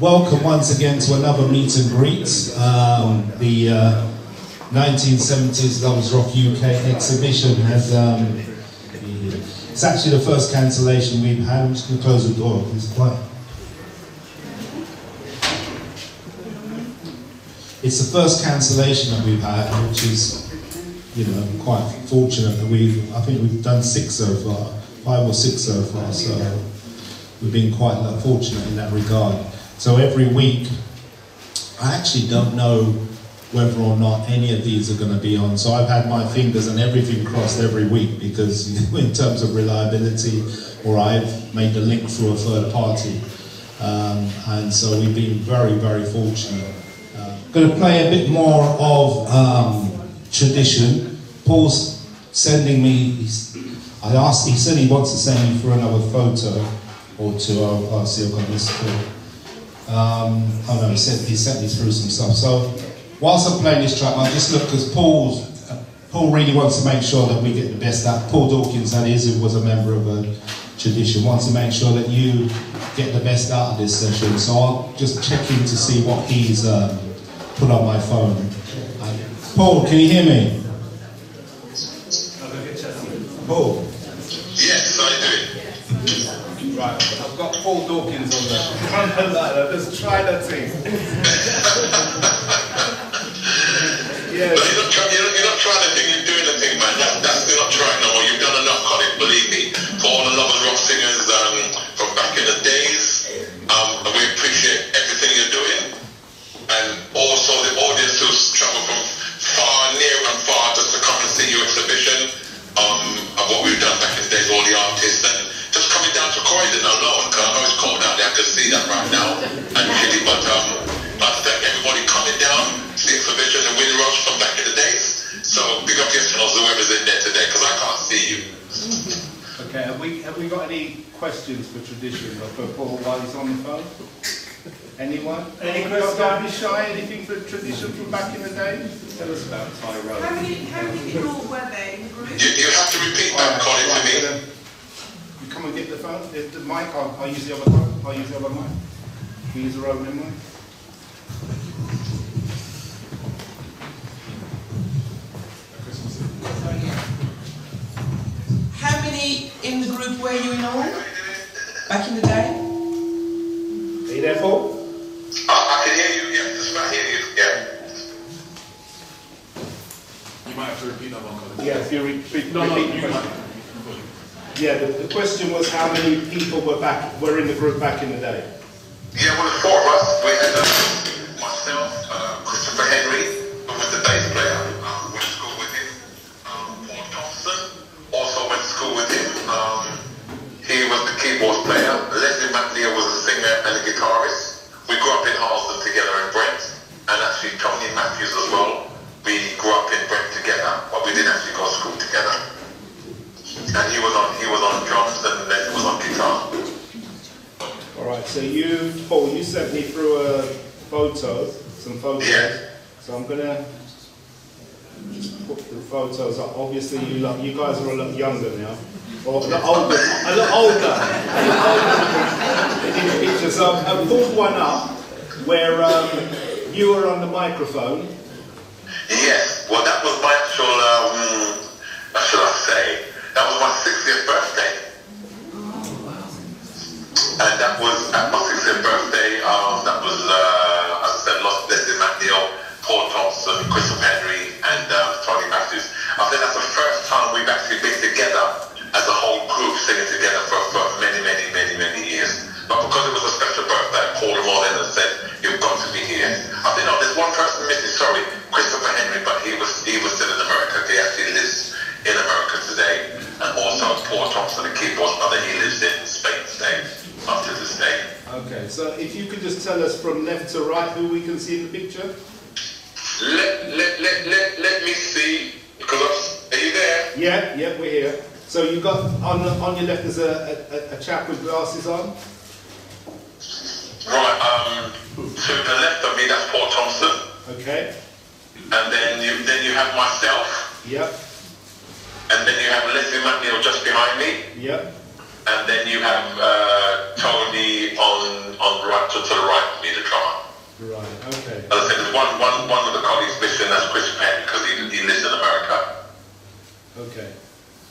Welcome once again to another meet and greet. The 1970s Loves Rock UK exhibition has, it's actually the first cancellation we've had. I'm just going to close the door, it's quiet. It's the first cancellation that we've had, which is, you know, quite fortunate that I think we've done 6 so far, 5 or 6 so far, so we've been quite fortunate in that regard. So every week, I actually don't know whether or not any of these are going to be on. So I've had my fingers and everything crossed every week because in terms of reliability, or I've made the link through a third party. And so we've been very, very fortunate. Going to play a bit more of tradition. Paul's sending me, he said he wants to send me through another photo or two. I'll see, I've got this too. Oh no, he sent me through some stuff. So whilst I'm playing this track, I'll just look, because Paul really wants to make sure that we get the best out. Paul Dawkins, that is, who was a member of a tradition, wants to make sure that you get the best out of this session. So I'll just check in to see what he's put on my phone. Paul, can you hear me? Paul? Yes, I do. Right, I've got Paul Dawkins on there. Just try that thing. Yes. But you're not trying the thing, you're doing the thing, man. You're not trying no more. You've done enough, Colin, believe me. For all the lovers rock singers from back in the days, and we appreciate everything you're doing. And also the audience who's travelled from far, near and far just to come and see your exhibition of what we've done back in the days, all the artists, and just coming down to Croydon alone, because I know it's cold out there, I can see that right now, and really, but I'd like to thank everybody coming down to the exhibition in Windrush from back in the days. So big up yourselves, whoever's in there today, because I can't see you. Okay, have we got any questions for tradition or for Paul while he's on the phone? Anyone? Any questions? Don't be shy. Anything for tradition from back in the day? Tell us about Tyrone. How many people were there in the group? You have to repeat that, Colin, to me. You come and get the phone, the mic. I'll use the other phone. I'll use the other mic. We use the roaming mic. How many in the group were you in all? Back in the day? Are you there, Paul? I can hear you, yeah, just about hear you, yeah. You might have to repeat that one, Colin. Yeah, if you repeat. No, you might. Yeah, the question was how many people were in the group back in the day? Yeah, well, the 4 of us. We had myself, Christopher Henry, who was the bass player, went to school with him. Paul Thompson also went to school with him. He was the keyboard player. Les McNeil was a singer and a guitarist. We grew up in Harlesden together in Brent, and actually Tony Matthews as well. We grew up in Brent together, but we didn't actually go to school together. And he was on drums, and then he was on guitar. All right. So you, Paul, you sent me through some photos. Yeah. So I'm gonna just put the photos up. Obviously, you guys are a lot younger now. Or a lot older in the picture. So I pulled one up where you were on the microphone. Yes, well that was my actual, how should I say, that was my 60th birthday. And that was at my 60th birthday, that was, as I said, lost Les McNeil, Paul Thompson, Christopher Henry, and Tony Matthews. I think that's the first time we've actually been together as a whole group singing together for many, many, many, many years. But because it was a special birthday, I called them all in and said, you've got to be here. I think there's one person missing, sorry, Christopher Henry, but he was still in America. He actually lives in America today. And also Paul Thompson, the keyboard brother, he lives in Spain today, up to this day. Okay, so if you could just tell us from left to right who we can see in the picture. Let me see, because are you there? Yeah, we're here. So you got on your left there's a chap with glasses on. Right. To the left of me, that's Paul Thompson. Okay. And then you have myself. Yep. And then you have Les McNeil just behind me. Yep. And then you have Tony on right to the right of me, the drummer. Right, okay. As I said, there's one of the colleagues missing, that's Chris Penn, because he lives in America. Okay.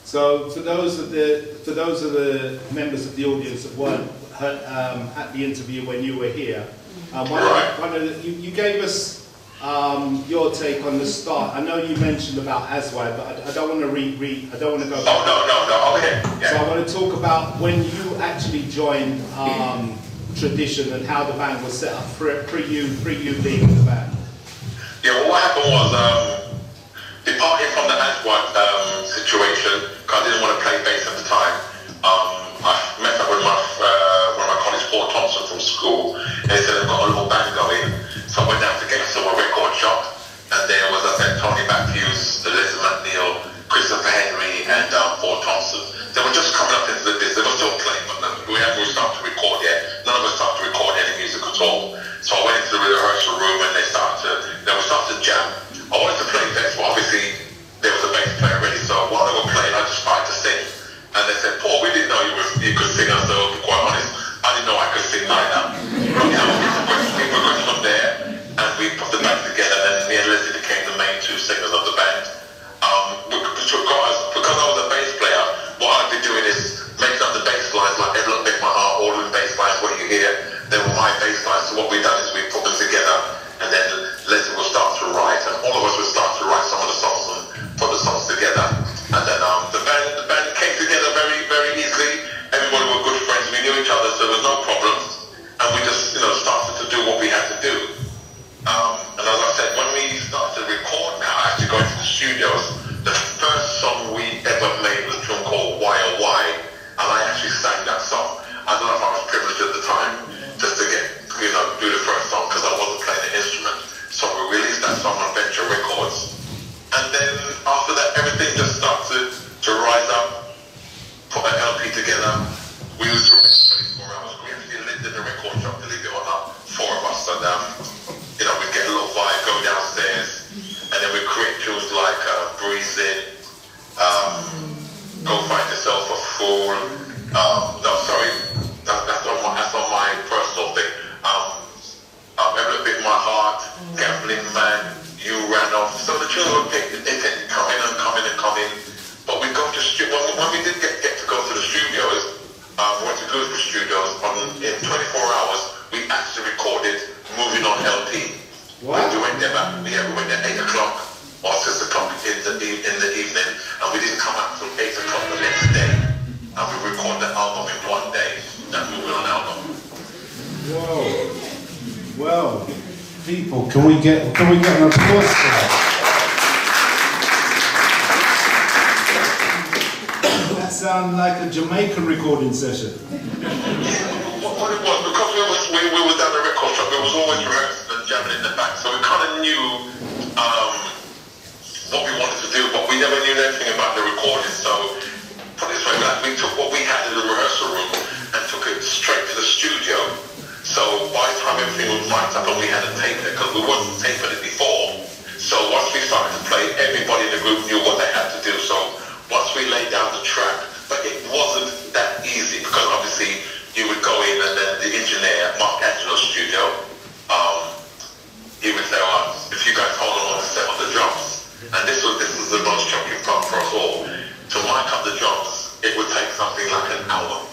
So for those of the members of the audience that weren't at the interview when you were here, you gave us your take on the start. I know you mentioned about Aswad, but I don't want to I don't want to go back. Oh, no, okay. Yeah. So I want to talk about when you actually joined Tradition and how the band was set up pre you being in the band. Yeah, well, what happened was, departing from the Aswad situation, because I didn't want to play bass at the time, I met up with one of my colleagues, Paul Thompson from school, and he said, I've got a little band going. So I went down to get us to a record shop, and there was, I said, Tony Matthews, Les McNeil, Christopher Henry, and Paul Thompson. They were just coming up into the business. They were still playing, but we hadn't started to record yet. None of us started to record any music at all. So I went into the rehearsal room, and we started to jam. I wanted to play bass, but obviously there was a bass player ready. So while they were playing, I just started to sing. And they said, Paul, we didn't know you could sing. So to be quite honest, I didn't know I could sing like that. But, we progressed from there, and we put the band together, and me and Leslie became the main two singers of the band. Because I was a bass player, what I'd be doing is making up the bass lines, like Everett Make My Heart, all the bass lines, what you hear, they were my bass lines. So what we've done is we put them together, and then Leslie will start to write, and all of us will start to write some of the songs and put the songs together. And then the band came together very, very easily. Everybody were good friends, we knew each other, so there was no problems. And we just, started to do what we had to do. And as I said, when we started to record now, actually going to the studios, the first song we ever made was a tune called Why Oh Why, and I actually sang that song. I don't know if I was privileged at the time just to get, do the first song because I wasn't playing the instrument. So we released that song on Venture Records. And then after that, everything just started to rise up, put an LP together. We used to record 24 hours. We actually lived in the record shop, believe it or not, four of us. And, we'd get a little vibe, go downstairs, and then we'd create tunes like Breeze In, Go Find Yourself a Fool. That's on my personal thing. Every Bit My Heart, Gambling Man, You Ran Off. So the children would pick, they tend to come in. But we go to when we did get to go to the studios, we went to Google Studios. In 24 hours, we actually recorded Moving On LP. What? We went there we went there 8 o'clock or 6 o'clock in the evening, and we didn't come out until 8 o'clock the next day. And we recorded the album in one day. That Moving On album. Whoa. Well, People, can we get an applause for that? that sounds like a Jamaican recording session. What it was, because we were down the record shop, we was always rehearsing and jamming in the back, so we kind of knew what we wanted to do, but we never knew anything about the recording. So put it this way, we took what we had in the rehearsal room and took it straight to the studio. So by the time everything was mic'd up and we had a tape there, because we wasn't taping it before. So once we started to play, everybody in the group knew what they had to do. So once we laid down the track, but it wasn't that easy, because obviously you would go in and then the engineer, Mark Angelo's studio, he would say, if you guys hold on to set on the drums. And this was the most shocking part for us all. To mic up the drums, it would take something like an hour.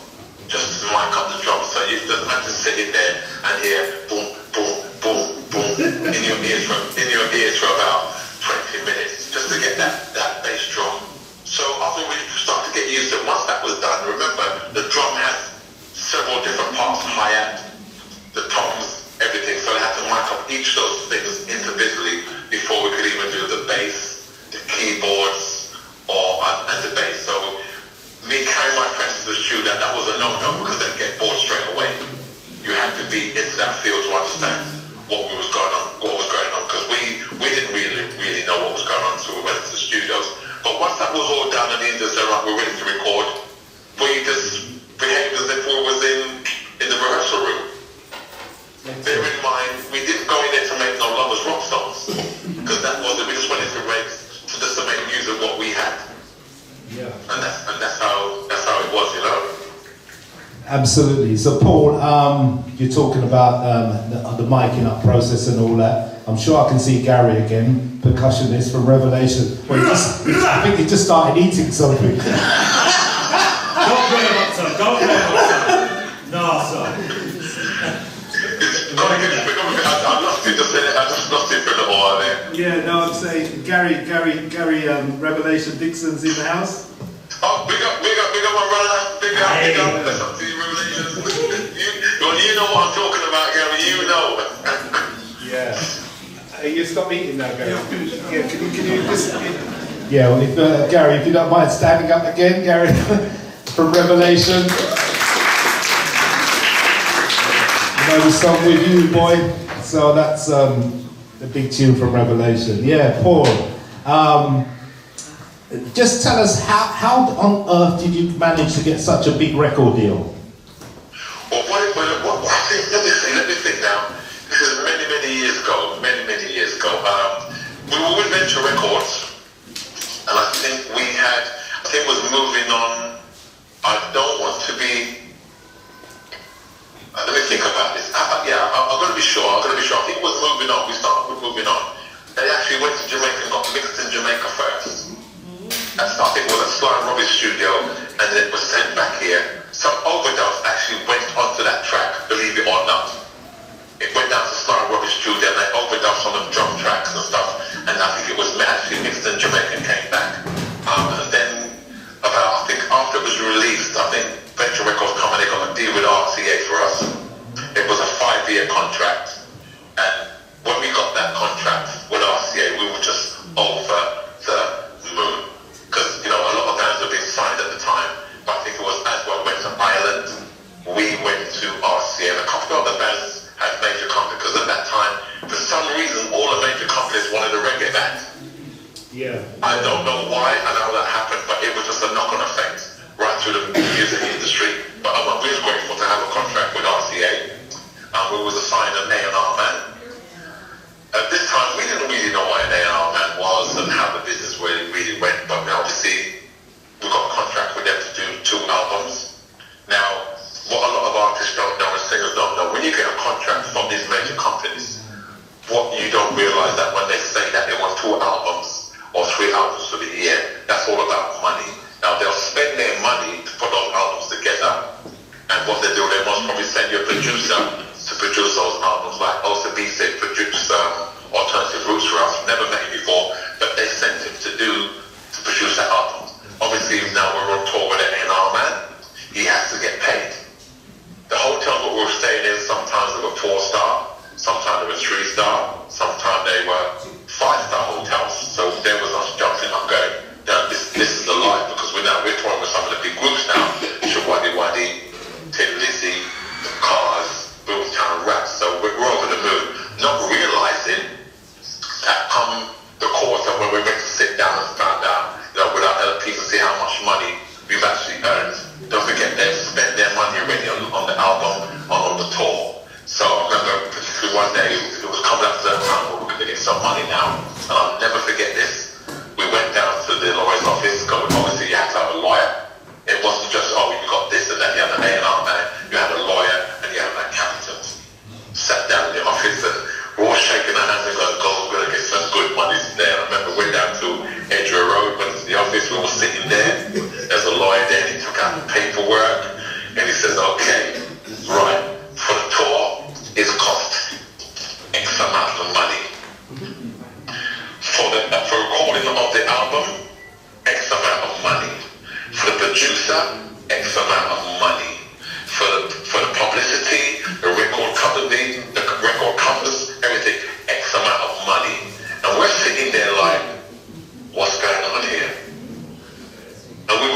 Just to mic up the drums. So you just had to sit in there and hear boom, boom, boom, boom in your ears for about 20 minutes just to get that bass drum. So after we started to get used to it, once that was done, remember the drum has several different parts, hi-hat, the toms, everything. So they had to mic up each of those things individually before we could even do the bass, the keyboards, and the bass. So me carrying my friends to the studio, that was a no-no because they'd get bored straight away. You had to be into that field to understand what was going on, because we didn't really know what was going on, so we went into the studios. But once that was all done and the engineers said, right, we're ready to record, we just behaved as if we was in the rehearsal room. Bear in mind, we didn't go in there to make no lovers rock songs, because that wasn't. We just went into raves to make music what we had. Yeah. And that's how it was, Absolutely. So Paul, you're talking about the miking up process and all that. I'm sure I can see Gary again, percussionist from Revelation. Well, I think he just started eating something. Don't play him up, son. Don't play him up, son. No, son. I just lost it for a little while there. Yeah, no, I'm saying Gary, Revelation Dixon's in the house. Oh, big up my brother. Big up. That's up to you, Revelations. You know what I'm talking about, Gary. You know. Yeah. You stop eating now, Gary. Yeah, can you just... Yeah, well, if, Gary, if you don't mind standing up again, Gary, from Revelation. You know the song With You, boy. So that's the big tune from Revelation. Yeah, Paul. Just tell us, how on earth did you manage to get such a big record deal? Well, let me think now. This is many years ago. We were with Venture Records, and I think it was moving on. I don't want to be. Let me think about this. I'm going to be sure. I think it was moving on. We started with moving on. They actually went to Jamaica and got mixed in Jamaica first. And I think it was at Sly and Robbie's studio, and then it was sent back here. Some overdubs actually went onto that track, believe it or not. It went down to Sly and Robbie's studio, and they overdubbed some of the drum tracks and stuff. And I think it was actually mixed in Jamaica and came back. And then I think after it was released, I think Venture Records come and they got a deal with RCA for us. It was a 5-year contract, and when we got that contract with RCA, we were just over the moon. Because, a lot of bands have been signed at the time, but I think it was as well went to Ireland, we went to RCA, and a couple of other bands had major companies, because at that time, for some reason, all the major companies wanted a reggae band. Yeah. I don't know why and how that happened, but it was just a knock-on effect right through the music industry. But I'm really grateful to have a contract with RCA. We was assigned an A&R man. At this time, we didn't really know what an A&R man was and how the business really went, but obviously, we got a contract with them to do 2 albums. Now, what a lot of artists don't know and singers don't know, when you get a contract from these major companies, what you don't realize that when they say that they want 2 albums or 3 albums for the year, that's all about money. Now they'll spend their money to put those albums together, and what they do, they most probably send you a producer to produce those albums, like CeeBee produced Alternative Roots for us. Never met him before, but they sent him to produce that album. Obviously now we're on tour with an A&R man, he has to get paid. The hotels that we were staying in, sometimes they were 4-star, sometimes they were 3-star, sometimes they were 5-star hotels. So there was us jumping up going, this is the life, because we're touring with some of the big groups now, Shawadi Wadi, Tin Lizzy, The Cars, Boomtown Rats. So we're over the moon, not realizing that come the quarter when we're meant to sit down and found out, with our LPs and see how much money we've actually earned. Don't forget, they've spent their money already on the album, on the tour. So I remember particularly one day, it was coming up to that time where we're going to get some money now, and I'll never forget this. We went down to the lawyer's office, obviously you had to have a lawyer. It wasn't just, you got this and that, you had an A&R man, you had a lawyer, and you had an accountant. Sat down in the office and we're all shaking our hands and going, we're going to get some good money there. I remember we went down to Edgware Road, went to the office, we were sitting there, there's a lawyer there, and he took out the paperwork, and he says, okay, right, for the tour, it's cost X amount of money. For recording of the album, X amount of money. For the producer, X amount of money. For the publicity, the record company, the record covers, everything, X amount of money. And we're sitting there like, what's going on here? And we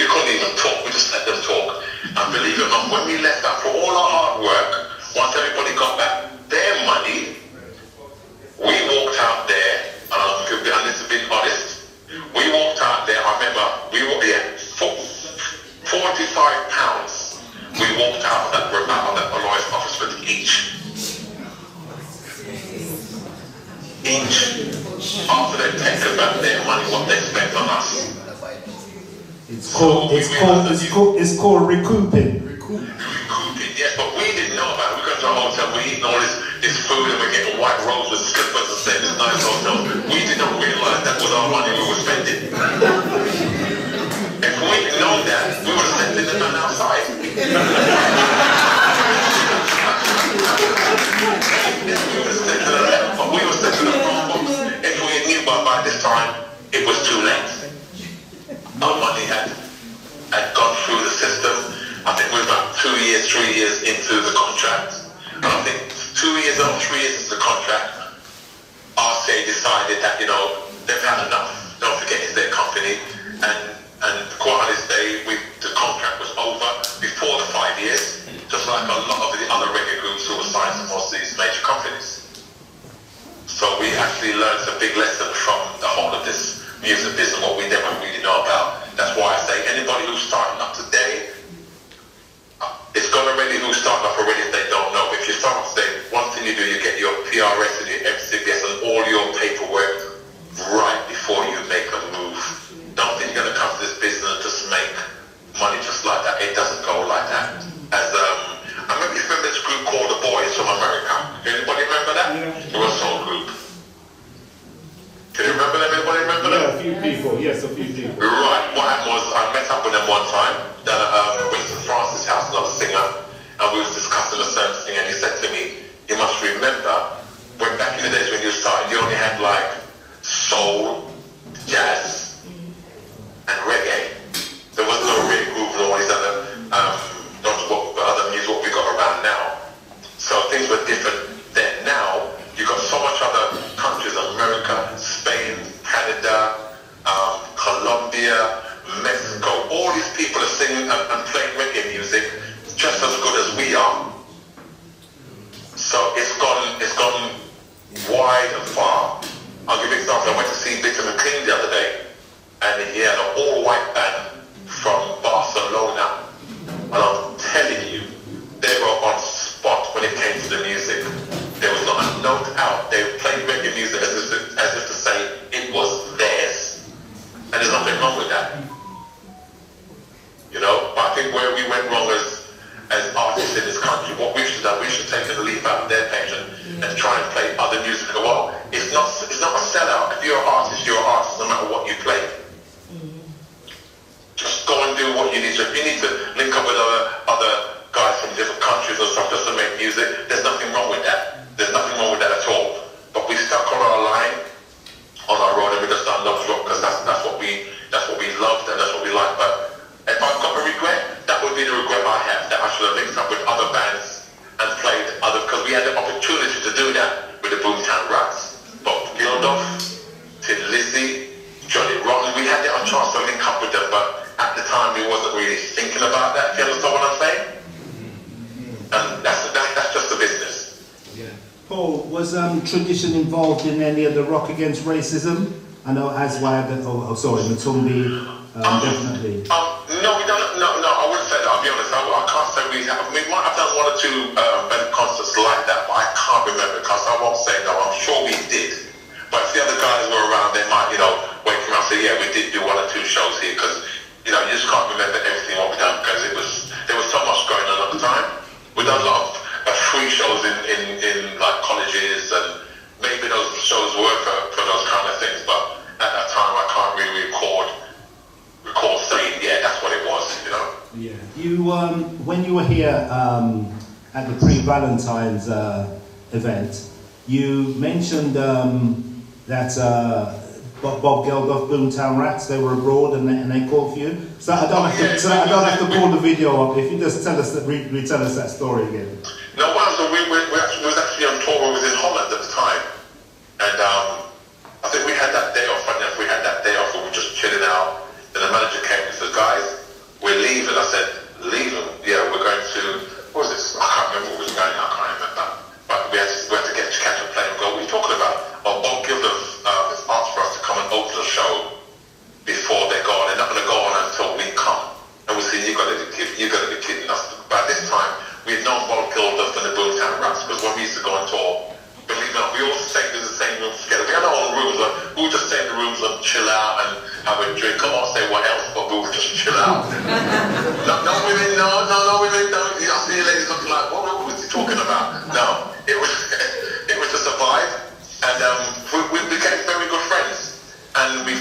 couldn't even talk, we just let them talk. And believe it or not, when we left out for all our hard work, once everybody got back their money, we walked out there, and this is being honest, we walked out there, I remember, £45, we walked out of that lawyer's office with each. After they've taken back their money, what they spent on us. It's called recouping. Grouping, yes, but we didn't know about it. We go to a hotel, we're eating all this food and we're getting white rolls with slippers and staying in this nice hotel. We did not realise that was our money we were spending. If we'd known that, we would have sent the man outside. But we were sent to the wrong books. If we knew by this time, it was too late. Our money had gone through the system. I think we're about 2 years, 3 years into the contract. And I think 2 years or 3 years into the contract, RCA decided that, you know, they've had enough. Don't forget it's their company. And quite honestly, the contract was over before the 5 years, just like a lot of the other reggae groups who were signed to most of these major companies. So we actually learned a big lesson from the whole of this music business, what we never really know about. That's why I say anybody who's starting up today, it's gone already who's starting up already if they don't know. But if you start up today, one thing you do, you get your PRS and your FCBS and all your paperwork right before you make a move. Don't think you're going to come to this business and just make money just like that. It doesn't go like that. As I remember this group called The Boys from America. Anybody remember that? Yeah. It was a soul group. Can you remember them? Anybody remember them? Yeah, a few people. Yes, a few people. Right. What happened was I met up with them one time down at Winston Francis' house, another singer, and we was discussing a certain thing, and he said to me, "You must remember, when back in the days when you started, you only had like soul, jazz, and reggae. There was no reggae groove and all these other other music what we got around now. So things were different then. Now you got so much other countries: America, Spain, Canada, Colombia, Mexico. All these people are singing and playing reggae music just as good as we are. So it's gone wide and far. I'll give you an example. I went to see Bitter McLean the other day, and he had an all-white band from Barcelona. And I'm telling you, they were on spot when it came to the music. There was not a note out. They played reggae music as if to say it was theirs. And there's nothing wrong with that. You know, but I think where we went wrong as artists in this country, what we should have done, we should take a leaf out of their page and try and play other music. Well, it's not a sellout. If you're an artist, you're an artist no matter what you play. Just go and do what you need to. If you need to link up with other guys from different countries and stuff just to make music, there's nothing wrong with that. There's nothing wrong with that at all. But we stuck on our line, on our road, and we just done Love's Rock because that's what we loved and that's what we liked. But if I've got a regret, that would be the regret I have, that I should have linked up with other bands and played other, because we had the opportunity to do that with the Boomtown Rats. Bob Geldof, Tin Lizzy, Johnny Rotten, we had the chance to link up with them, but at the time we wasn't really thinking about that. Do you understand what I'm saying? And that's just the business. Yeah. Paul, was Tradition involved in any of the Rock Against Racism? I know Aswad, Matumbi, definitely. No, we don't. No, I wouldn't say that. I'll be honest. I can't say we have. We might have done 1 or 2 band concerts like that, but I can't remember because I won't say no. I'm sure we did. But if the other guys were around, they might, wake me up and say, yeah, we did do 1 or 2 shows here because, you just can't remember everything what we done because there was so much going on at the time. We done a lot of free shows in like colleges, and maybe those shows were for those kind of things, but at that time I can't really recall saying, yeah, that's what it was, Yeah. You, when you were here at the pre-Valentine's event, you mentioned that Bob Geldof, Boomtown Rats, they were abroad and they called for you. So I don't have to pull the video up. If you just tell us retell us that story again. No, we was actually on tour. We was in Holland at the time, and I think we had that day off. And if we had that day off, we were just chilling out. Then the manager came and said, "Guys, we're leaving." I said, "Leaving? Yeah, we're going to. What was this? I can't remember where we was going. I can't remember. But we had to catch a plane and go. What are you talking about?" Well, Bob Geldof asked for us to come and open the show before they go on. They're not going to go on until we come. And we said, "You got to be kidding us." By this time, we had known Bob Geldof and chill out and have a drink. I won't say what else, but we would just chill out. no women, no women, no. I see you ladies looking like, what was he talking about? No, it was just a vibe, and we became very good friends. And we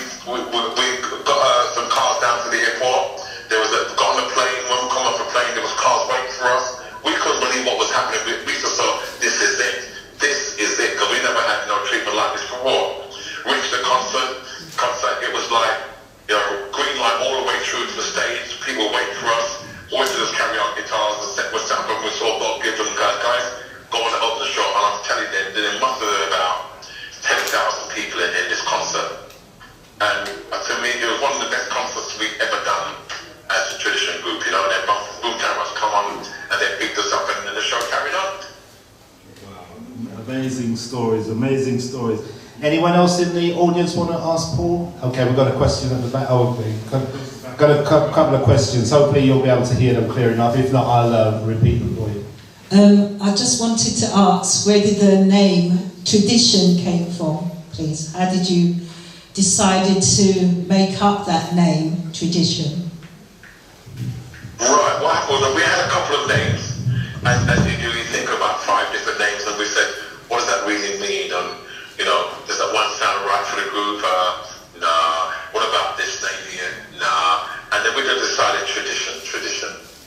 got some cars down to the airport. Got on the plane. When we come off the plane, there was cars waiting for us. We couldn't believe what was happening. We just thought, this is it. This is it, because we never had no treatment like this before. Reached the concert, it was like, green light all the way through to the stage. People waiting for us. Voices just carry on guitars. The set was set up, and we saw Bob give them guys, go on and open the show. And I'm telling them, there must have been about 10,000 people in this concert. And to me, it was one of the best concerts we've ever done as a Tradition group. Then boom cameras come on, and they picked us up, and then the show carried on. Wow, amazing stories, amazing stories. Anyone else in the audience want to ask Paul? Okay, we've got a question at the back. Oh, okay. Got a couple of questions. Hopefully you'll be able to hear them clear enough. If not, I'll repeat them for you. I just wanted to ask, where did the name Tradition came from, please? How did you decided to make up that name, Tradition? Right, what happened was we had a couple of names, and as you do, you think about 5 different names, and we said, what does that really mean? Does that one sound right for the group? Nah. What about this name here? Nah. And then we just decided Tradition.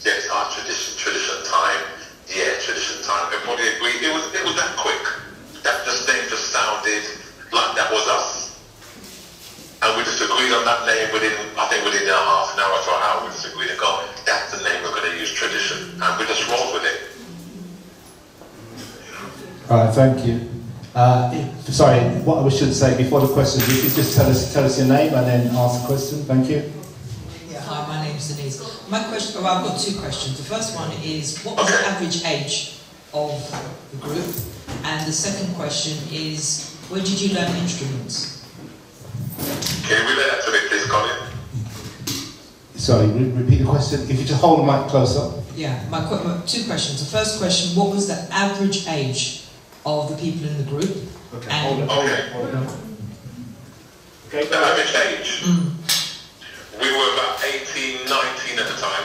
Yeah, it's our tradition time. Yeah, Tradition time. Everybody agreed. It was that quick. That name just sounded like that was us. And we just agreed on that name within half an hour to an hour. We just agreed to go, that's the name we're going to use, Tradition. And we just rolled with it. All right, thank you. Sorry, what I should say before the questions, you could just tell us your name and then ask the question. Thank you. Yeah, hi, my name's Denise. My question, I've got 2 questions. The first one is, what was the average age of the group? And the second question is, where did you learn instruments? Can you relay that to me, please, Colin? Sorry, repeat the question. If you just hold the mic closer. Yeah, my 2 questions. The first question, what was the average age of the people in the group? Okay, and hold on. Okay, the average age? We were about 18, 19 at the time.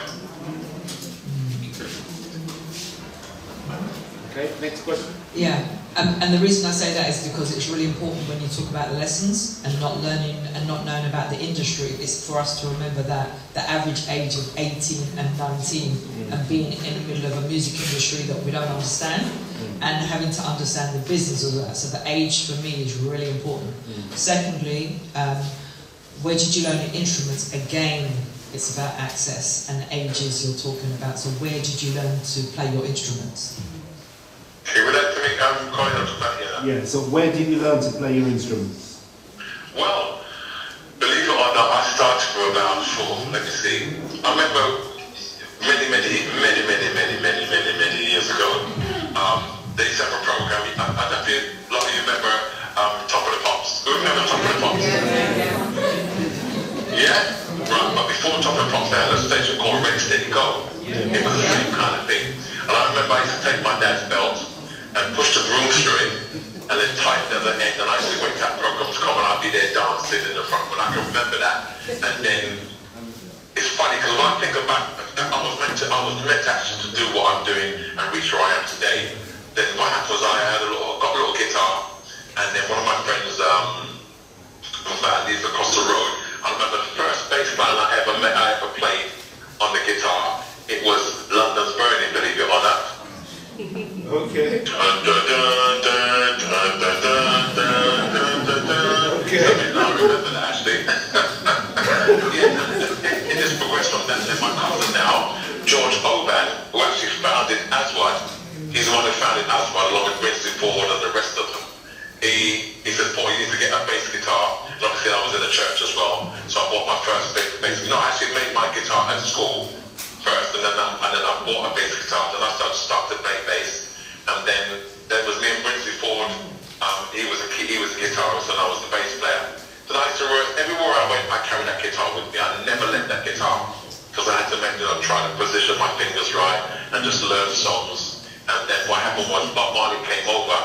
Okay, next question. Yeah, and the reason I say that is because it's really important when you talk about lessons and not learning and not knowing about the industry. It's for us to remember that the average age of 18 and 19 and being in the middle of a music industry that we don't understand and having to understand the business of that. So the age for me is really important. Secondly, where did you learn your instruments? Again, it's about access and ages you're talking about. So where did you learn to play your instruments? Can you relate to me? I'm going on to that here. Yeah, so where did you learn to play your instruments? Well, believe it or not, I started for about 4, let me see. I remember many years ago, they used to have a program. I don't think a lot of you remember Top of the Pops. Who remember Top of the Pops? Yeah? Right, but before Top of the Pops, they had a station called Ready, Steady, Go. It was the same kind of thing. And I remember I used to take my dad's belt and push the broom through it and then tighten at the end. And I used to wait till that program to come and I'd be there dancing in the front, but I can remember that. And then it's funny because when I think about I was meant to actually do what I'm doing and reach where I am today. Then what happened was I got a little guitar, and then one of my friends lives across the road. I remember the first bass line I ever played on the guitar. It was London's Burning, believe it or not. Okay. Okay. I remember that actually. It just progressed from that. Then my cousin now, George Oban, who actually founded Aswad, he's the one who founded Aswad along with Brinsley Ford and the rest of them. He said, Paul, you need to get a bass guitar. And obviously I was in the church as well, so I bought my first bass. No, I actually made my guitar at school first, and then I bought a bass guitar, then I started to play bass, and then there was me and Brinsley Ford. He was a guitarist and I was the bass player. But I used to everywhere I went, I carried that guitar with me. I never left that guitar because I had to try to position my fingers right and just learn songs. And then what happened was Bob Marley came over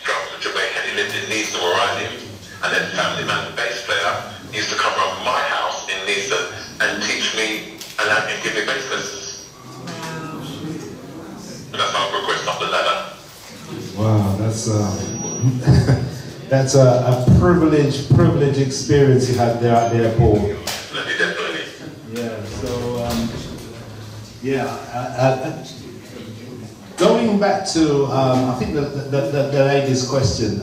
from Jamaica and he lived in Neasden where I lived. And then Family Man, the bass player, used to come around my house in Neeson and teach me and give me bass lessons. And that's how I progressed up the ladder. Wow, that's a privileged experience you had there out there, Paul. Definitely. Yeah. So going back to I think the lady's question.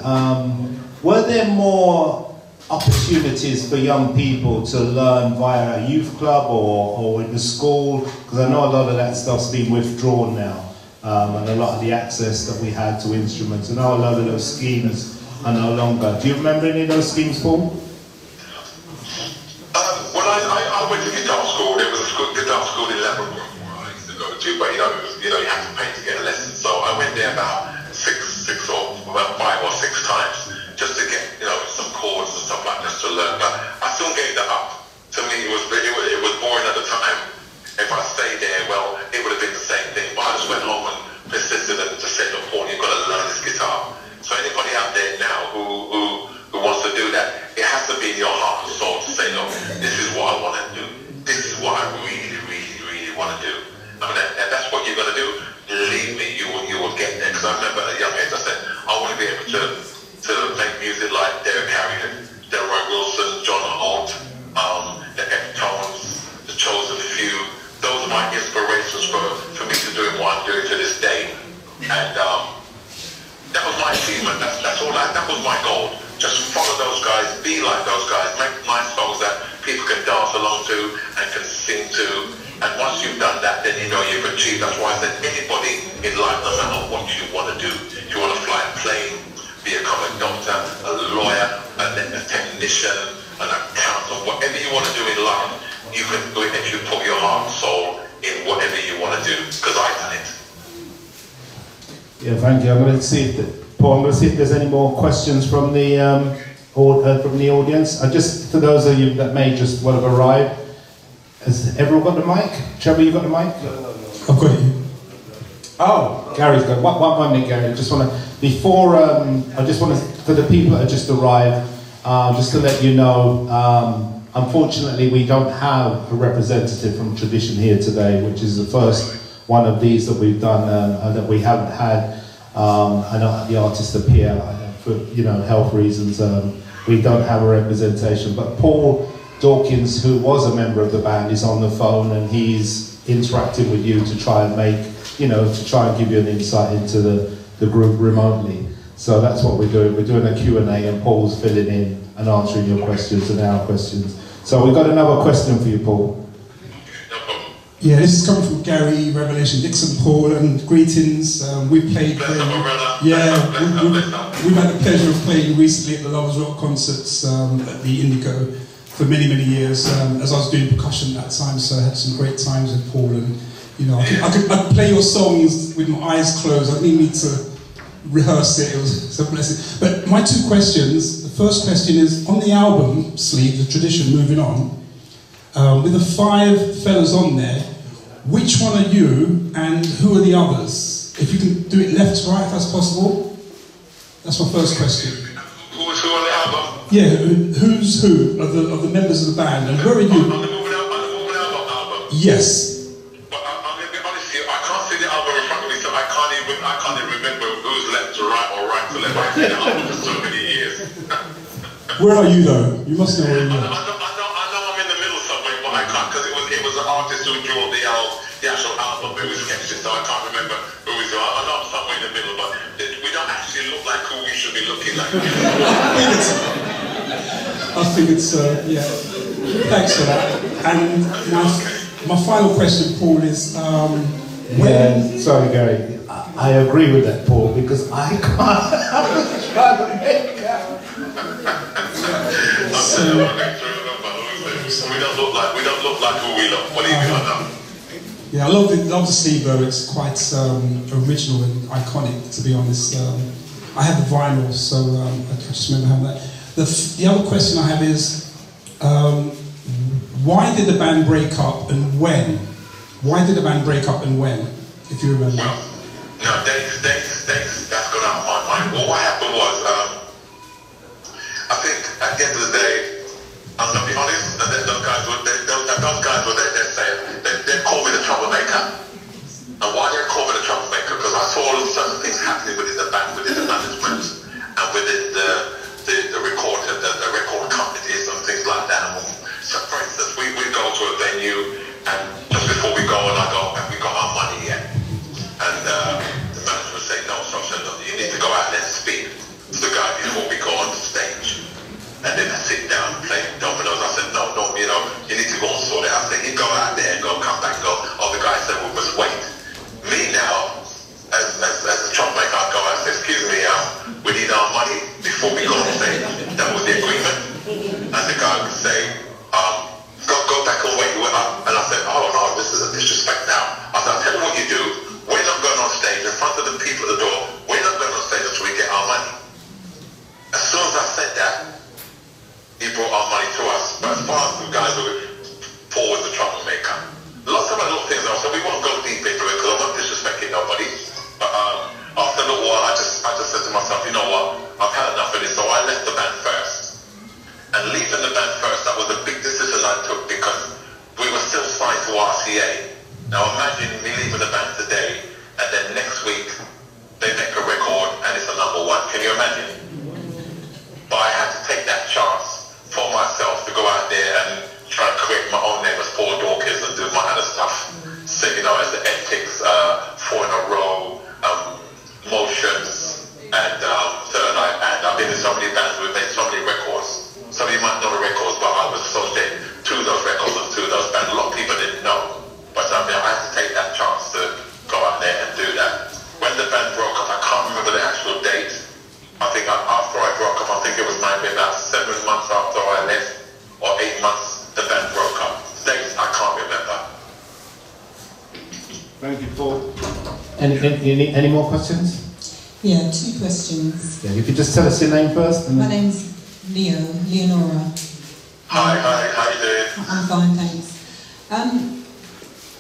Were there more opportunities for young people to learn via a youth club or in the school? Because I know a lot of that stuff's been withdrawn now. And a lot of the access that we had to instruments. And now a lot of those schemes are no longer. Do you remember any of those schemes, Paul? Well, I went to guitar school. There was a guitar school in Labrador where I used to go to, but you had to pay to get a lesson. So I went there about about 5 or 6 times just to get some chords and stuff like this to learn. But I soon gave that up. To me, it was boring at the time. If I stayed there, well, it would have been the same thing. But I just went home and persisted and just said, look, Paul, you've got to learn this guitar. So anybody out there now who wants to do that, it has to be in your heart and soul to say, look, this is what I want to do. This is what I really, really, really want to do. I mean, if that's what you're going to do, believe me, you will get there. Because I remember at a young age, I said, I want to be able to make music like Derek Harriott, Delroy Wilson, John Holt, the Eptones, the Chosen Few. Those are my inspirations for me to do what I'm doing to this day. And that was my achievement. That was my goal. Just follow those guys, be like those guys, make nice songs that people can dance along to and can sing to. And once you've done that, then you've achieved. That's why I said anybody in life, no matter what you want to do, if you want to fly a plane, become a doctor, a lawyer, a technician, an accountant, whatever you want to do in life, you can do it if you put your heart and soul in whatever you want to do, because I've done it. Yeah, thank you. I'm going to see if there's any more questions from the audience. For those of you that may just have arrived, has everyone got the mic? Trevor, you got the mic? I've got it. Oh, Gary's got one minute, Gary. I just want to, for the people that have just arrived, just to let you know, unfortunately, we don't have a representative from Tradition here today, which is the first one of these that we've done, and that we haven't had the artist appear for health reasons. We don't have a representation, but Paul Dawkins, who was a member of the band, is on the phone and he's interacting with you to try and give you an insight into the group remotely. So that's what we're doing. We're doing a Q&A and Paul's filling in and answering your questions and our questions. So we've got another question for you, Paul. Yeah, this is coming from Gary, Revelation Dixon, Paul, and greetings. We've played. We've had the pleasure of playing recently at the Lovers Rock concerts at the Indigo for many, many years. As I was doing percussion at that time, so I had some great times with Paul. And I could play your songs with my eyes closed. I didn't need to rehearse it. It was a blessing. But my 2 questions. The first question is on the album sleeve, The Tradition, Moving On. With the 5 fellas on there, which one are you and who are the others? If you can do it left to right, if that's possible. That's my first question. Who's who on the album? Yeah, who's who of the members of the band, and where are you? On the Moving album? Yes. But I'm going to be honest with you, I can't see the album in front of me, so I can't even remember who's left to right or right to left. I've seen the album for so many years. Where are you though? You must know where you are. I know I'm in the middle somewhere, but I can't, because it was an artist who drew the actual album. It was sketched, so I can't remember who was who. I know I'm somewhere in the middle, but we don't actually look like who we should be looking like. I think it's yeah. Thanks for that. And my final question, Paul, is sorry, Gary. I agree with that, Paul, because I can't. I was trying to make out. We don't look like who we look. Believe it or not. Yeah, I love the sleeve though. It's quite original and iconic, to be honest. I have the vinyl, so I just remember having that. The other question I have is, why did the band break up and when? Why did the band break up and when, if you remember? Well, no, dates, that's gone out of my mind. Well, what happened was, I think at the end of the day, I'm not saw all of certain things happening within the band, within the management, and within the record companies and things like that. So for instance, we go to a venue, and just before we go, and I go, have we got our money yet? And the manager would say, no, so I said, look, you need to go out there and speak to the guy before we go on the stage. And then sit down and play dominoes. I said, no, you know, you need to go and sort it out. I said, you go out there and go, come back and go, oh, the guy said, we must wait. Me now, as a troublemaker, I go out and say, excuse me, we need our money before we go on stage. That was the agreement. And the guy would say, go back and wait. And I said, oh no, this is a disrespect now. I said, I'll tell you what you do. We're not going on stage in front of the people at the door. We're not going on stage until we get our money. As soon as I said that, he brought our money to us. But as far as the guys who Paul was the troublemaker, lots of little things else, so we won't go deep into it because I'm not disrespecting nobody. But after a little while, I just said to myself, you know what, I've had enough of this, so I left the band first. And leaving the band first, that was a big decision I took because we were still signed to RCA. Now imagine me leaving the band today, and then next week they make a record and it's a #1. Can you imagine? But I had to take that chance for myself to go out there and try and create my own name as Paul Dawkins and do my other stuff. So, you know, as the Ethics, 4 in a Row, Motions, and Third Eye Band. I've been in so many bands, we've made so many records. Some of you might know the records, but I was associated to those records and to those bands. A lot of people didn't know. But I had to take that chance to go out there and do that. When the band broke up, I can't remember the actual date. I think after I broke up, I think it was maybe about 7 months after I left, or 8 months, the band broke up. Dates, I can't remember. Thank you, Paul. Any more questions? Yeah, 2 questions. Yeah, you could just tell us your name first. My name's Leonora. Hi, how you doing? I'm fine, thanks.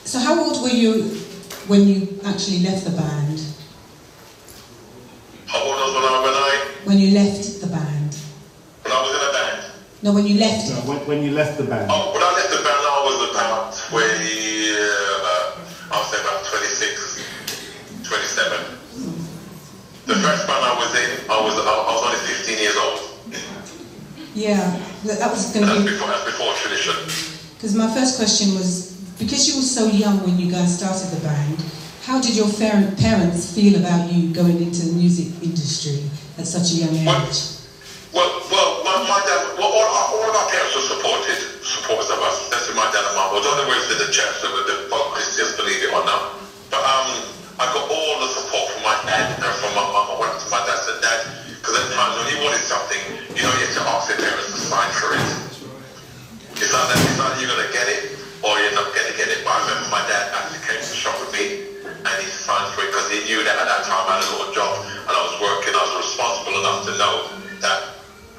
So how old were you when you actually left the band? How old was I When you left the band? when I was in a band? No, when you left No, it. when you left the band. Oh, when I left the band, I was about 20, I would say about 26, 27. The first band I was in, I was only 15 years old. Yeah, that was going to That's be... before Tradition. Because my first question was, because you were so young when you guys started the band, how did your parents feel about you going into the music industry at such a young age? Well, my dad, all of our parents were supporters of us, especially my dad and mum. Although they were in the church, they were both Christians, believe it or not. But I got all the support from my dad and from my mum. I went to my dad and said, Dad, because at times when you wanted something, you know, you have to ask your parents to sign for it. It's either you're going to get it or you're not going to get it. But I remember my dad actually came to shop with me and he signed for it because he knew that at that time I had a little job and I was working. I was responsible enough to know that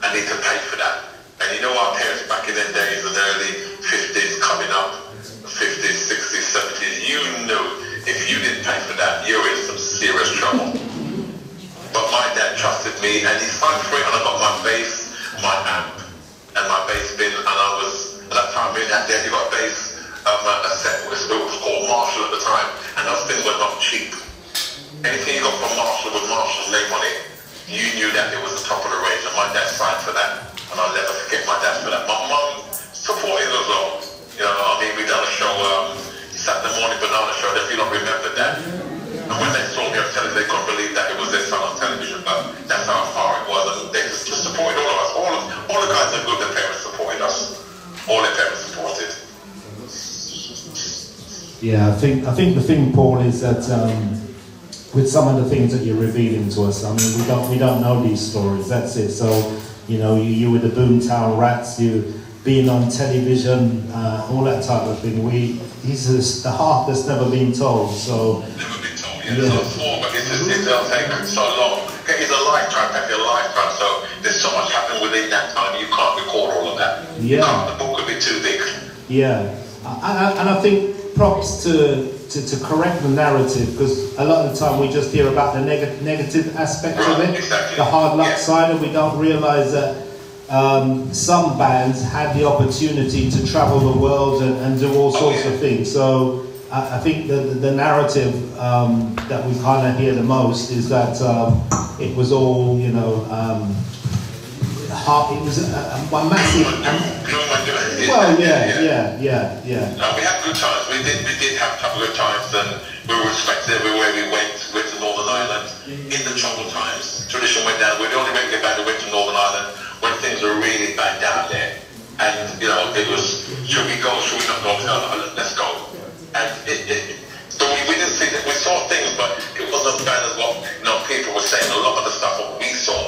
I need to pay for that. And you know our parents back in the days, in the early 50s coming up, 50s, 60s, 70s, you knew if you didn't pay for that, you were in some serious trouble. But my dad trusted me and he signed for it and I got my bass, my amp and my bass bin and I was, at that time being that day, you got a bass, a set, it was called Marshall at the time and those things were not cheap. Anything you got from Marshall with Marshall's name on it, you knew that it was the top of the range and my dad signed for that and I'll never forget my dad for that. My mum supported as well. You know, I mean, we done a show, Saturday Morning Banana Show, if you don't remember that. And when they saw me on television, they couldn't believe that it was their son on television, but that's how far it was. And they just supported all of us. All the guys are good, their parents supported us. All their parents supported. Yeah, I think the thing, Paul, is that with some of the things that you're revealing to us, I mean, we don't know these stories. That's it. So, you know, you with the Boomtown Rats, you being on television, all that type of thing. He's just the half that's never been told. So. Never been told. Yeah, it's not small, but it'll take so long. It's a lifetime, a lifetime. So there's so much happened within that time. You can't record all of that. Yeah. The book would be too big. Yeah, and I think props to correct the narrative, because a lot of the time we just hear about the negative aspects of it, exactly. The hard luck side, and we don't realise that some bands had the opportunity to travel the world and do all sorts of things. So I think the narrative that we kind of hear the most is that it was all, you know, it was a massive. Well, yeah. No, we had good times. We did have good times, and we were respected everywhere we went. We went to Northern Ireland in the troubled times. Tradition went down. We're the only regular band that went to Northern Ireland when things were really bad down there. And you know, it was, should we go? Should we not go? No, let's go. And so we didn't see that. We saw things, but it wasn't as bad as what people were saying. A lot of the stuff what we saw,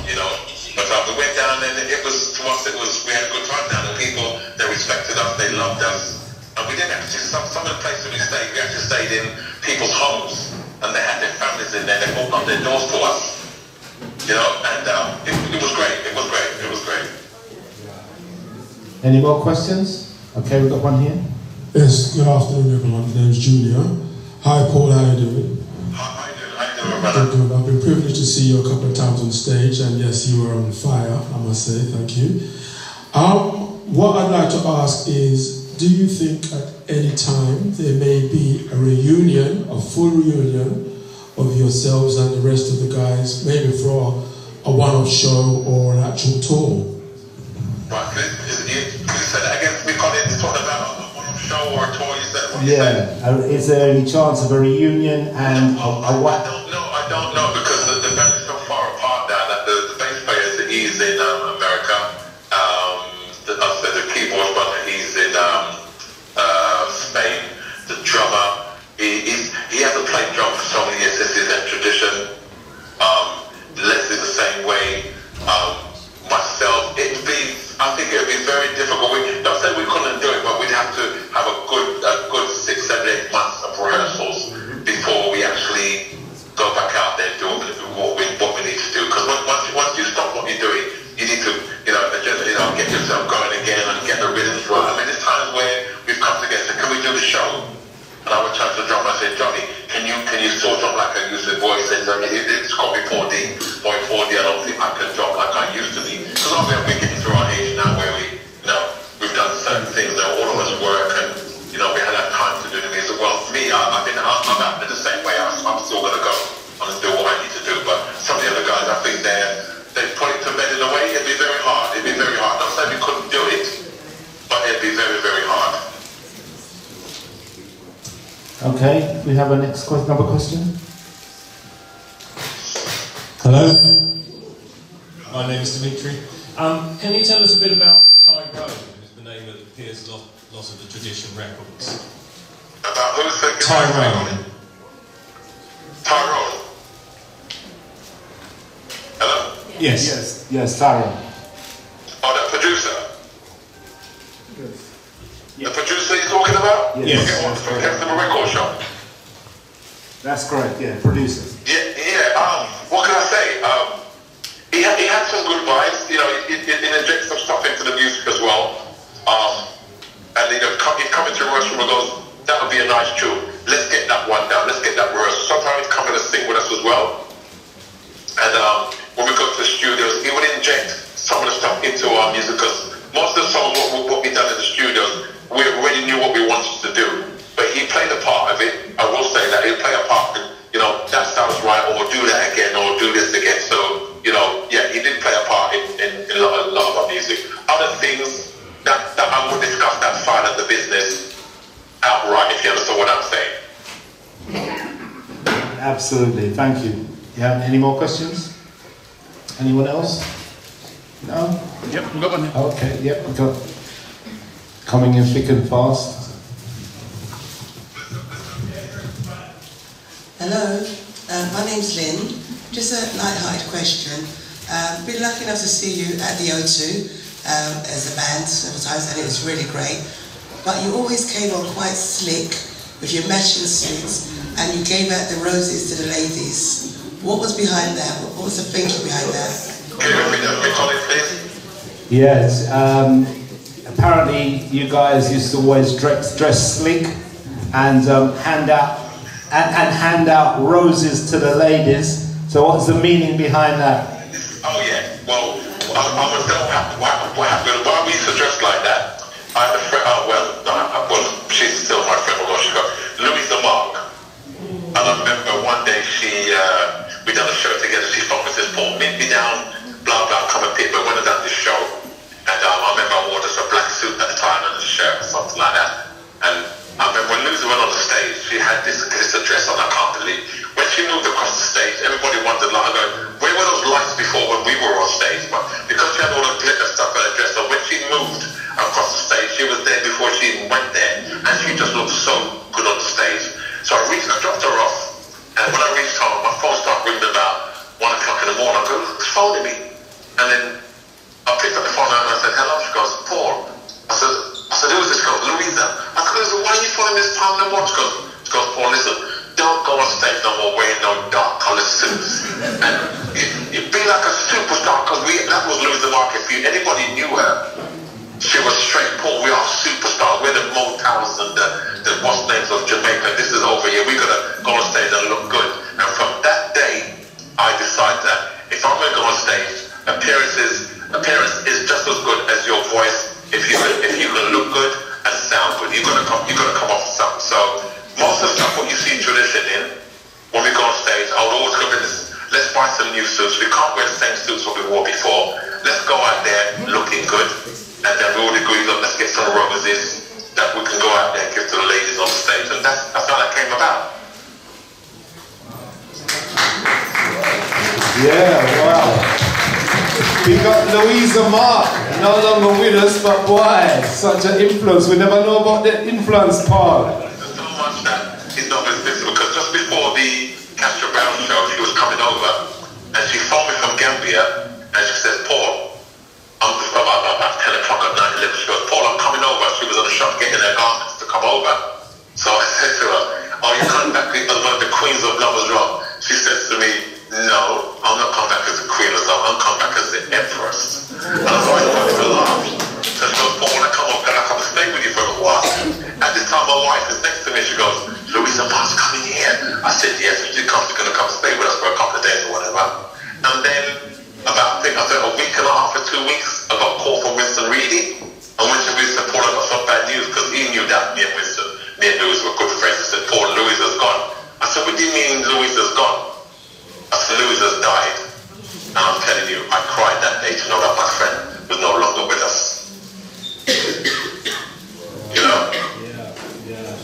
you know. But we went down, and it was, to us, we had a good time down. The people, they respected us, they loved us. And we didn't actually, some of the places we actually stayed in people's homes, and they had their families in there, they opened up their doors to us. You know, and it was great, it was great. Any more questions? Okay, we've got one here. Yes, good afternoon everyone, my name's Junior. Hi Paul, how are you doing? How you doing, brother? Good. I've been privileged to see you a couple of times on stage, and yes, you were on fire, I must say, thank you. What I'd like to ask is, do you think at any time there may be a reunion, a full reunion of yourselves and the rest of the guys, maybe for a one-off show or an actual tour? Right, can you say that again? We call it talking about a one-off show or a tour, you said? Is there any chance of a reunion and what? I don't know, because the band is so far apart now that the bass player, he's in America. The keyboard brother, he's in Spain. The drummer, he hasn't played drum for so many years since he's at Tradition. Leslie the same way. Myself, I think it would be very difficult. Don't say we couldn't do it, but we'd have to have a good 6, 7, 8 months of rehearsals before we actually go back out there and do what we need to do. Because once you stop what you're doing, you need to, get yourself going again and get the rhythms right. I mean, there's times where we've come together and said, can we do the show? And I would turn to the drummer and say, Johnny, can you still drop like I used to? Boy says, it's got me 4D. Boy, 4D, I don't think I can drop like I used to be. Because we're getting through our age now where we've done certain things that all of us work, and, we had that time to do the music. Well, me, I'm out there the same way. I'm still going to go and do what I need to do. But some of the other guys, I think they put it to bed in a way. It'd be very hard. Don't say we couldn't do it, but it'd be very, very hard. Okay, we have another question. Hello, my name is Dimitri. Can you tell us a bit about Tyrone, who's the name that appears a lot of the Tradition records? About who's the Tyrone. Tyrone. Hello? Yes, Tyrone. Oh, that producer? The producer you're talking about? Yes. From the record shop? That's correct, yeah, producer. Yeah, what can I say? He had some good vibes, he injects some stuff into the music as well. And he'd come into rehearsal and goes, that would be a nice tune. Let's get that one down, let's get that rehearsal. Sometimes he'd come in and sing with us as well. And when we go to the studios, he would inject some of the stuff into our music, because most of the songs, what we done in the studios, we already knew what we wanted to do. But he played a part of it. I will say that he'll play a part of, that sounds right, or do that again, or do this again. So, he did play a part in a lot of our music. Other things that I would discuss that side of the business outright, if you understand what I'm saying. Absolutely, thank you. Yeah, any more questions? Anyone else? No? Yep, we've got one here. Okay, yep, we've got coming in thick and fast. Hello, my name's Lynn. Just a light-hearted question. Been lucky enough to see you at the O2 as a band several times, and it was really great. But you always came on quite slick with your matching suits, and you gave out the roses to the ladies. What was behind that? What was the thinking behind that? Can you repeat that, Colin, please? Yes, apparently you guys used to always dress slick and hand out roses to the ladies. So what's the meaning behind that? Oh yeah, well, I was going to have what happened. Why we used to dress like that? I had a friend, she's still my friend, although she got had this dress on, I can't believe. When she moved across the stage, everybody wondered, like, I go, where were those lights before when we were on stage? But because she had all the glitter stuff on her dress, so when she moved across the stage, she was there before she even went there, and she just looked so good on the stage. So I dropped her off, and when I reached home, my phone started ringing about 1 o'clock in the morning. I go, who's phoning me? And then I picked up the phone and I said, hello. She goes, Paul. I said, who is this? She goes, Louisa. I said, Louisa, why are you phoning this time no more? She goes, Paul, listen, don't go on stage no more wearing no dark coloured suits. And you'd be like a superstar, because that was Louisa Mark. If anybody knew her, she was straight, Paul, we are superstars. We're the Motels and the what's names of Jamaica. This is over here. We got to go on stage and look good. And from that day, I decided that if I'm going to go on stage, appearance is just as good as your voice. If you can look good and sound good, you're gonna come off with something. So most of the stuff what you see tradition in, when we go on stage, I would always go with this. Let's buy some new suits. We can't wear the same suits what we wore before. Let's go out there looking good, and then we all agree, look, let's get some roses that we can go out there and give to the ladies on the stage, and that's how that came about. Yeah, wow. We got Louisa Mark, no longer with us, but boy, such an influence. We never know about the influence, Paul. There's so much that is not visible, because just before the Castro Brown show, she was coming over, and she phoned me from Gambia, and she says, Paul, I'm about 10 o'clock at night, 11, she goes, Paul, I'm coming over. She was on the shop getting her garments to come over. So I said to her, are you coming back as one of the queens of Lovers Rock? She says to me, no, I'm not coming back as the queen or something, I'm coming back as the empress. And I was always wanting to laugh. So she goes, Paul, when I come up, can I come and stay with you for a while? At this time, my wife is next to me, she goes, Louisa Mark's coming here. I said, yes, when she comes, she's going to come stay with us for a couple of days or whatever. And then, about, I think, a week and a half or 2 weeks, I got a call from Winston Reedy. And when she reached Paul, I got some bad news, because he knew that me and Louisa were good friends. He said, Paul, Louisa's gone. I said, what do you mean Louisa's gone? I said, Louisa's died. And I'm telling you, I cried that day to know that my friend was no longer with us. You know? Yeah.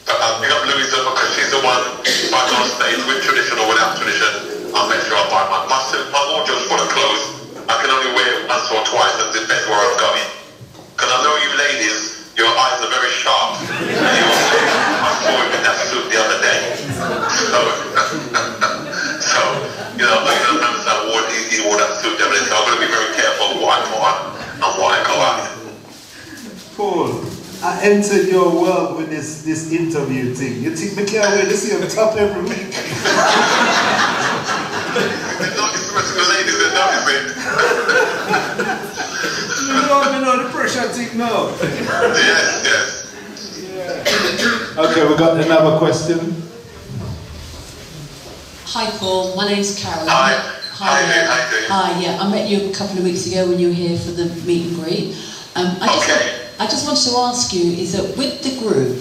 But I pick up Louisa because she's the one, if I go on stage with tradition or without tradition, I'll make sure I buy my wardrobe's full of clothes. I can only wear it once or twice, and it depends where I'm going. Because I know you ladies, your eyes are very sharp. And I saw him in that suit the other day. So you know, like the man said, he wore that suit the other day, so I'm going to be very careful what I put on and what I go out in. Paul, I entered your world with this interview thing. You think me can't wait to see you on top every week? The ladies that notice it. You know the pressure thing now. Yes. Yeah. Okay, we got another question. Hi Paul, my name's Carol. Hi, yeah, I met you a couple of weeks ago when you were here for the meet and greet. I just wanted to ask you, is that with the group,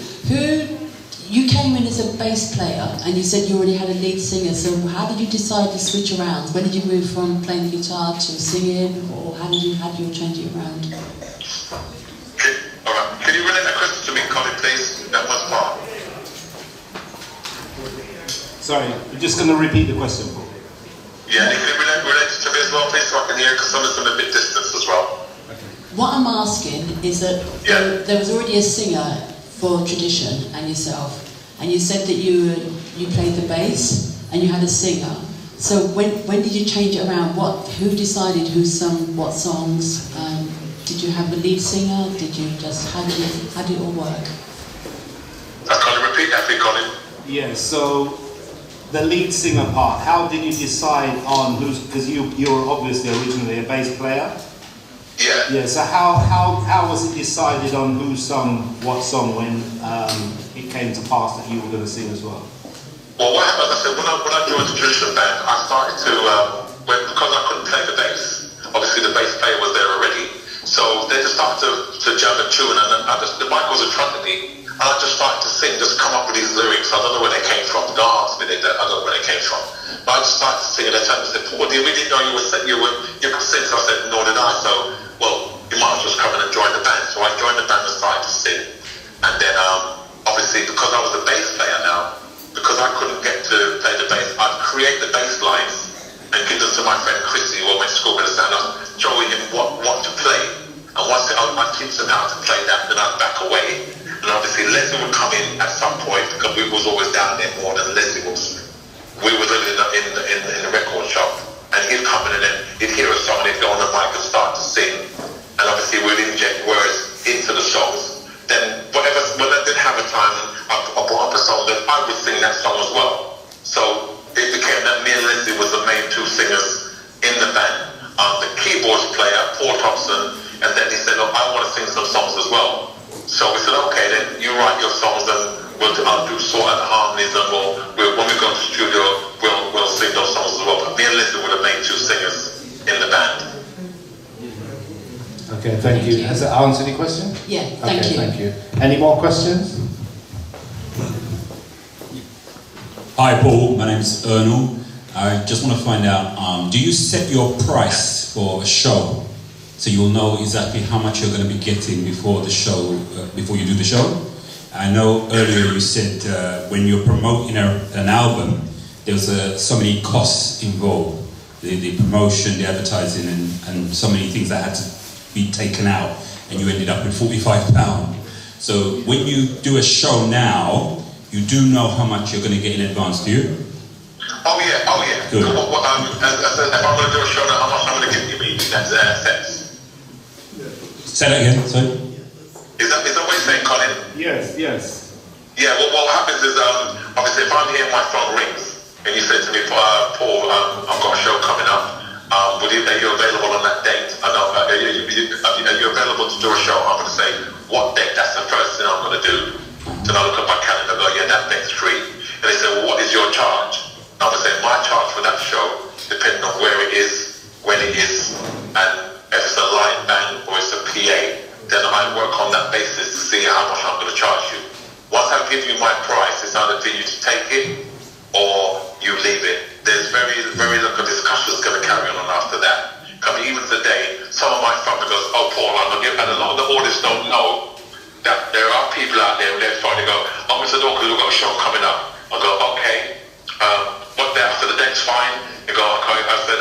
you came in as a bass player and you said you already had a lead singer, so how did you decide to switch around? When did you move from playing the guitar to singing, or how did you change it around? Alright, can you relate that question to me, Colin, please? That was part. Sorry, we're just going to repeat the question, Paul. Yeah, you can relate it to me as well, please, so I can hear, because some of them are a bit distant as well. What I'm asking is that there was already a singer for Tradition and yourself, and you said that you played the bass and you had a singer. So when did you change it around? Who decided who sung what songs? Did you have a lead singer? Did you just how did it all work? Can you repeat that, please, Colin? Yeah. So the lead singer part. How did you decide on who's? Because you were obviously originally a bass player. Yeah. Yeah. So how was it decided on who sung what song when it came to pass that you were going to sing as well? Well, what happened? I said when I joined the Tradition band, I started to because I couldn't play the bass. Obviously, the bass player was there already, so they just started to jam a tune, and the mic was in front of me, and I just started to sing, just come up with these lyrics. I don't know where they came from. Don't ask me. I don't know where they came from. But I just started to sing, and they turned and said, "Paul, we didn't know you could sing." So I said, "Nor did I." So, well, you might as well just come in and join the band. So I joined the band and started to sing, and then obviously because I was a bass player, speaking to my friend Chrissy, who went to school with us, and I was showing him what to play. And once I teach them how to play that, then I'd back away. And obviously Leslie would come in at some point, because we was always down there more than Leslie was. We were living in the record shop, and he'd come in and then he'd hear a song and he'd go on the mic and start to sing. And obviously we'd inject words into the songs. Then whatever, when I did have a time, I brought up a song, then I would sing that song as well. So it became that me and Leslie was the main two singers in the band. The keyboards player, Paul Dawkins, and then he said, look, I want to sing some songs as well. So we said, okay, then you write your songs and I'll do sort of harmonies, and when we go to the studio, we'll sing those songs as well. But me and Leslie were the main two singers in the band. Okay, thank you. Has that answered your question? Yeah, thank you. Thank you. Any more questions? Hi Paul, my name is Ernal. I just want to find out, do you set your price for a show so you'll know exactly how much you're going to be getting before the show, before you do the show? I know earlier you said when you're promoting an album, there was so many costs involved. The promotion, the advertising, and so many things that had to be taken out, and you ended up with £45. So when you do a show now, you do know how much you're going to get in advance, do you? Oh yeah. Good. If I'm going to do a show now, how much I'm going to give you? That's sense. Say that again, sorry? Is that what you're saying, Colin? Yes. Yeah, what happens is, obviously if I'm hearing my phone rings, and you say to me, Paul, I've got a show coming up, are you available on that date? Are you available to do a show? I'm going to say, what date? That's the first thing I'm going to do. Then I look at my calendar and go, yeah, that date's free. And they say, well, what is your charge? I'm going to say, my charge for that show, depending on where it is, when it is, and if it's a live band or it's a PA, then I work on that basis to see how much I'm going to charge you. Once I give you my price, it's either for you to take it or you leave it. There's very little discussion that's going to carry on after that. Because even today, some of my family goes, oh Paul, and a lot of the audience don't know that there are people out there, they're trying to go, oh Mr. Dawkins, we've got a show coming up. I go, okay, what day? After the date's fine. They go, okay. I said,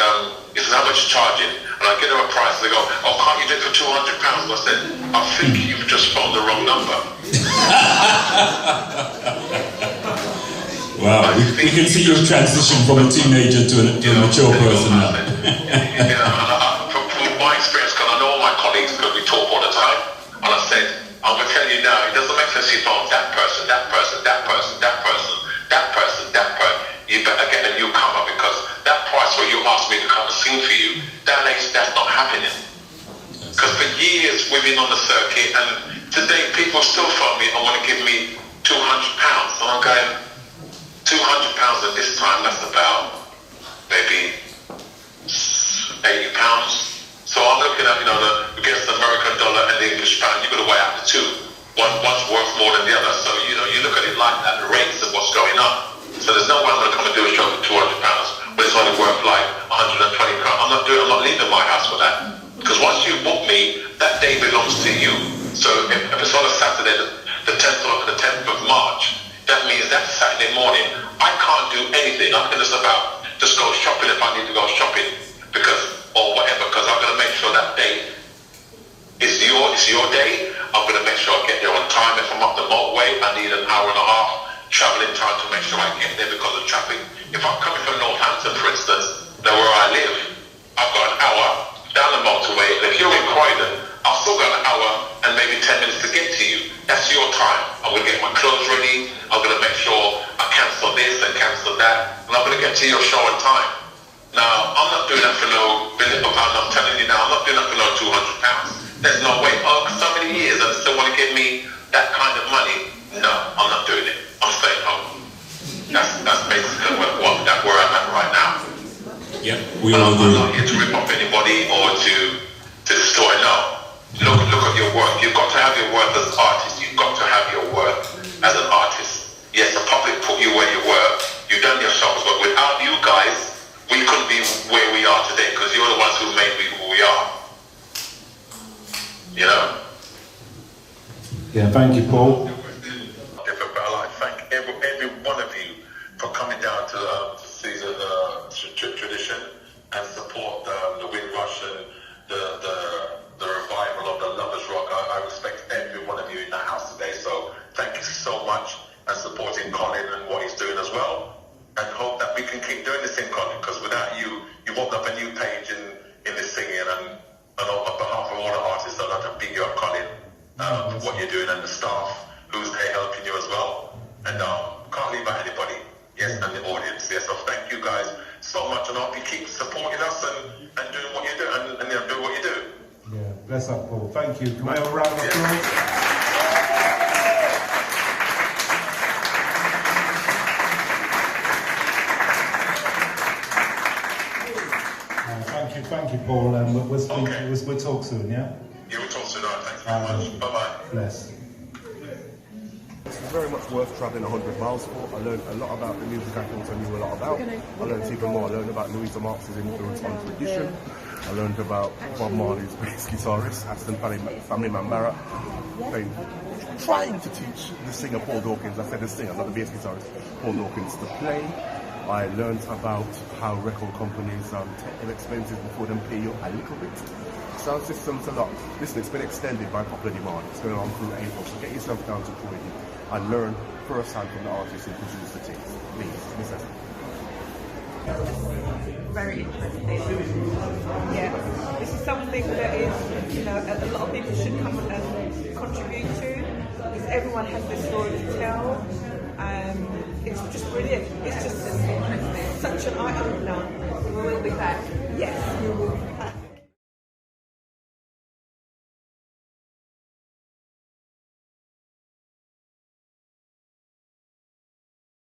he says, how much are you charging? And I give them a price, they go, oh, can't you do it for £200? I said, I think you've just phoned the wrong number. Wow, we can see your transition from a teenager to a mature person now. From my experience, because I know all my colleagues, because we talk all the time, and I said, I'm going to tell you now, it doesn't make sense you phone that person. You better get a newcomer, because that price where you asked me to come and sing for you, that's not happening. Because for years we've been on the circuit, and today people still phone me and want to give me £200. And I'm going, £200 at this time, that's about maybe £80. So I'm looking at, against the American dollar and the English pound, you've got to weigh out the two. One's worth more than the other. So, you look at it like that, the rates of what's going on. So there's no way I'm going to come and do a show for £200, but it's only worth like £120. I'm not leaving my house for that. Because once you book me, that day belongs to you. So if it's on a Saturday, the 10th of March, that means that Saturday morning, I can't do anything. I can just go shopping if I need to go shopping, or whatever, because I'm going to make sure that day is your day. I'm going to make sure I get there on time. If I'm up the motorway, I need an hour and a half traveling time to make sure I get there because of traffic. If I'm coming from Northampton, for instance, where I live, I've got an hour down the motorway, and if you're in Croydon, I've still got an hour and maybe 10 minutes to get to you. That's your time. I'm going to get my clothes ready, I'm going to make sure I cancel this and cancel that, and I'm going to get to your show on time. Now, I'm not doing that for no £1 billion. I'm telling you now, I'm not doing that for no £200. There's no way. Oh, so many years and still want to give me that kind of money? No, I'm not doing it. I'm staying home. That's basically where I'm at right now. Yep, we all do. I'm not here to rip off anybody or to distort. No. Look at your work. You've got to have your worth as an artist. You've got to have your worth as an artist. Yes, the public put you where you were. You've done your songs, but without you guys, we couldn't be where we are today, because you're the ones who made me who we are. Yeah, thank you, Paul. I'd like to thank every one of you for coming down to see the tradition, what you're doing and the staff who's there helping you as well. And can't leave out anybody. Yes, and the audience. Yes, so thank you guys so much, and I hope you keep supporting us and doing what you do, and doing what you do. Yeah, bless up, Paul. Thank you. Can I have a round of applause? Thank you, Paul. We'll talk soon, yeah? Yeah, we'll talk soon. Thanks very much. Bye-bye. Bless. It's very much worth travelling 100 miles for. I learned a lot about the music I thought I knew a lot about. I learned even more. I learned about Louisa Marx's influence on tradition. I learned about Bob Marley's bass guitarist, Aston Family Man Barrett, trying to teach the singer Paul Dawkins, I said the singer, not the bass guitarist, Paul Dawkins to play. I learned about how record companies take their expenses before them pay you a little bit. Sound system's a lot. Listen, it's been extended by popular demand. It's going on through April, so get yourself down to Croydon and learn firsthand from the artists who produce the things. Please, Miss Esther. Very interesting. Yeah, this is something that is, you know, a lot of people should come and contribute to, because everyone has their story to tell. It's just brilliant. It's just such an eye-opener. We will be back. Yes, we will be back.